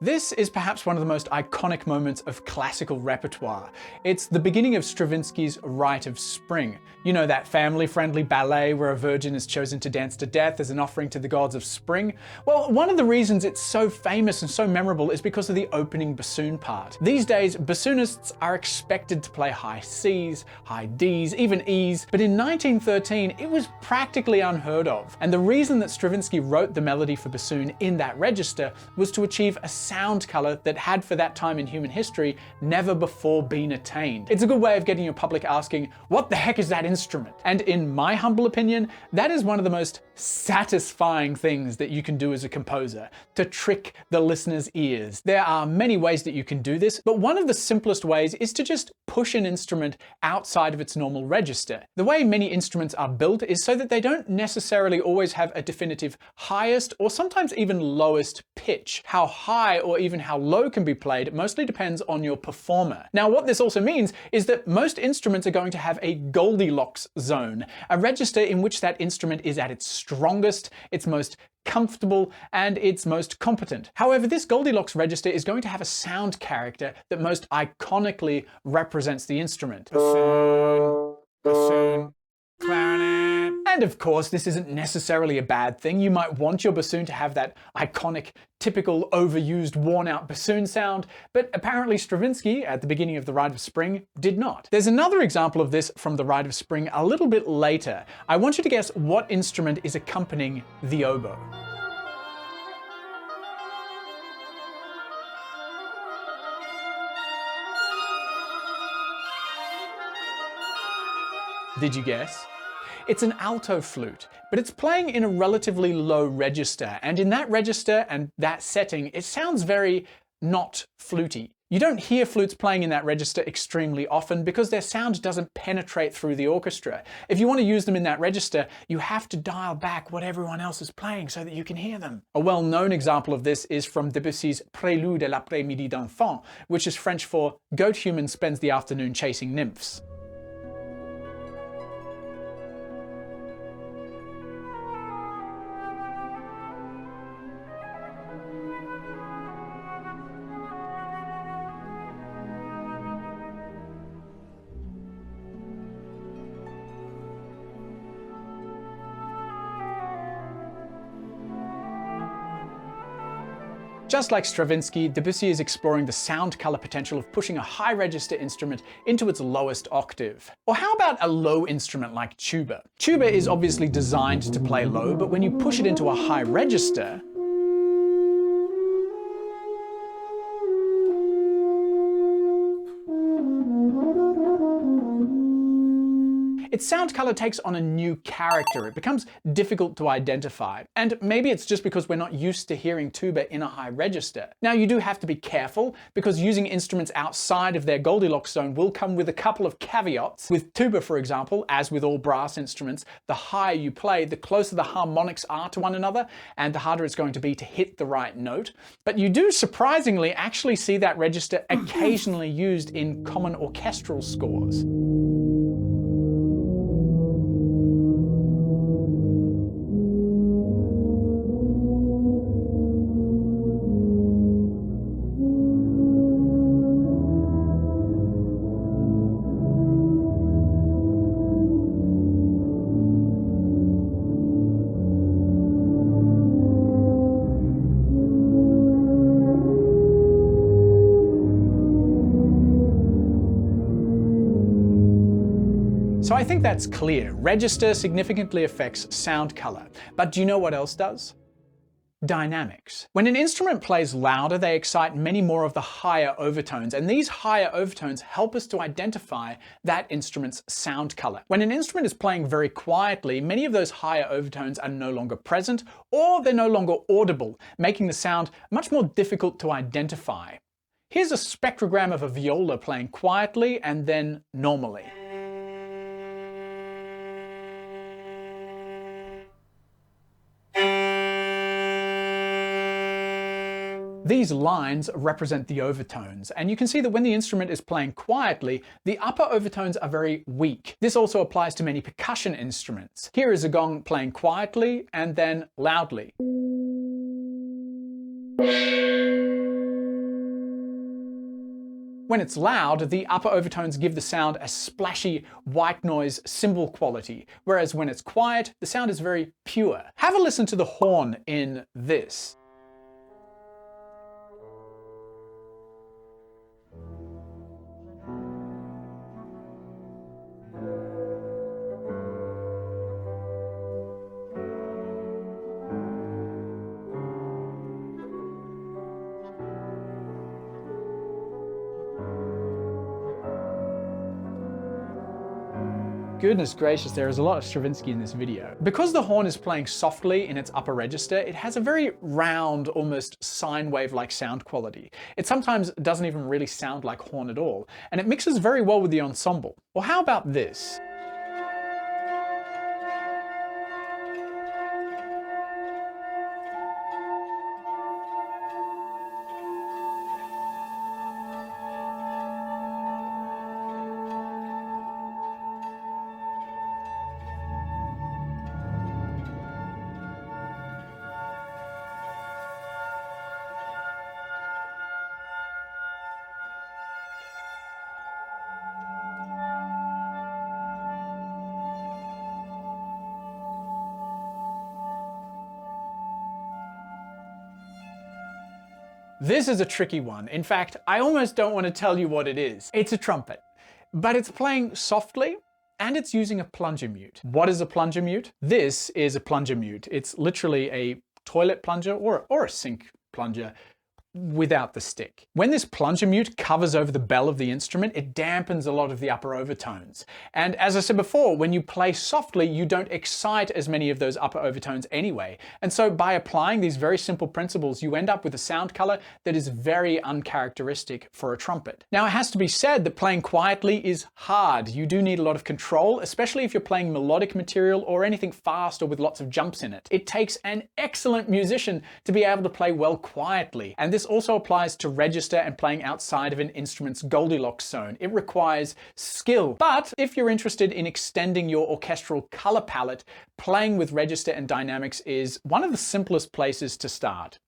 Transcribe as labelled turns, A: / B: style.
A: This is perhaps one of the most iconic moments of classical repertoire. It's the beginning of Stravinsky's Rite of Spring. You know, that family-friendly ballet where a virgin is chosen to dance to death as an offering to the gods of spring? Well, one of the reasons it's so famous and so memorable is because of the opening bassoon part. These days, bassoonists are expected to play high Cs, high Ds, even Es, but in 1913 it was practically unheard of. And the reason that Stravinsky wrote the melody for bassoon in that register was to achieve a sound color that had, for that time in human history, never before been attained. It's a good way of getting your public asking, what the heck is that instrument? And in my humble opinion, that is one of the most satisfying things that you can do as a composer, to trick the listener's ears. There are many ways that you can do this, but one of the simplest ways is to just push an instrument outside of its normal register. The way many instruments are built is so that they don't necessarily always have a definitive highest or sometimes even lowest pitch. How high or even how low can be played mostly depends on your performer. Now, what this also means is that most instruments are going to have a Goldilocks zone, a register in which that instrument is at its strongest, its most comfortable, and its most competent. However, this Goldilocks register is going to have a sound character that most iconically represents the instrument. Bassoon, bassoon, clarinet. And of course, this isn't necessarily a bad thing. You might want your bassoon to have that iconic, typical, overused, worn-out bassoon sound, but apparently Stravinsky, at the beginning of the Rite of Spring, did not. There's another example of this from the Rite of Spring a little bit later. I want you to guess what instrument is accompanying the oboe. Did you guess? It's an alto flute, but it's playing in a relatively low register, and in that register and that setting, it sounds very not fluty. You don't hear flutes playing in that register extremely often because their sound doesn't penetrate through the orchestra. If you want to use them in that register, you have to dial back what everyone else is playing so that you can hear them. A well-known example of this is from Debussy's Prélude à l'après-midi d'enfant, which is French for "Goat human spends the afternoon chasing nymphs." Just like Stravinsky, Debussy is exploring the sound color potential of pushing a high register instrument into its lowest octave. Or how about a low instrument like tuba? Tuba is obviously designed to play low, but when you push it into a high register, its sound color takes on a new character. It becomes difficult to identify. And maybe it's just because we're not used to hearing tuba in a high register. Now, you do have to be careful because using instruments outside of their Goldilocks zone will come with a couple of caveats. With tuba, for example, as with all brass instruments, the higher you play, the closer the harmonics are to one another, and the harder it's going to be to hit the right note. But you do surprisingly actually see that register occasionally used in common orchestral scores. So I think that's clear. Register significantly affects sound color. But do you know what else does? Dynamics. When an instrument plays louder, they excite many more of the higher overtones, and these higher overtones help us to identify that instrument's sound color. When an instrument is playing very quietly, many of those higher overtones are no longer present, or they're no longer audible, making the sound much more difficult to identify. Here's a spectrogram of a viola playing quietly and then normally. These lines represent the overtones, and you can see that when the instrument is playing quietly, the upper overtones are very weak. This also applies to many percussion instruments. Here is a gong playing quietly and then loudly. When it's loud, the upper overtones give the sound a splashy white noise cymbal quality, whereas when it's quiet, the sound is very pure. Have a listen to the horn in this. Goodness gracious, there is a lot of Stravinsky in this video. Because the horn is playing softly in its upper register, it has a very round, almost sine wave-like sound quality. It sometimes doesn't even really sound like horn at all, and it mixes very well with the ensemble. Or how about this? This is a tricky one. In fact, I almost don't want to tell you what it is. It's a trumpet, but it's playing softly and it's using a plunger mute. What is a plunger mute? This is a plunger mute. It's literally a toilet plunger or a sink plunger without the stick. When this plunger mute covers over the bell of the instrument, it dampens a lot of the upper overtones. And as I said before, when you play softly, you don't excite as many of those upper overtones anyway. And so by applying these very simple principles, you end up with a sound color that is very uncharacteristic for a trumpet. Now, it has to be said that playing quietly is hard. You do need a lot of control, especially if you're playing melodic material or anything fast or with lots of jumps in it. It takes an excellent musician to be able to play well quietly. And this also applies to register and playing outside of an instrument's Goldilocks zone. It requires skill. But if you're interested in extending your orchestral color palette, playing with register and dynamics is one of the simplest places to start.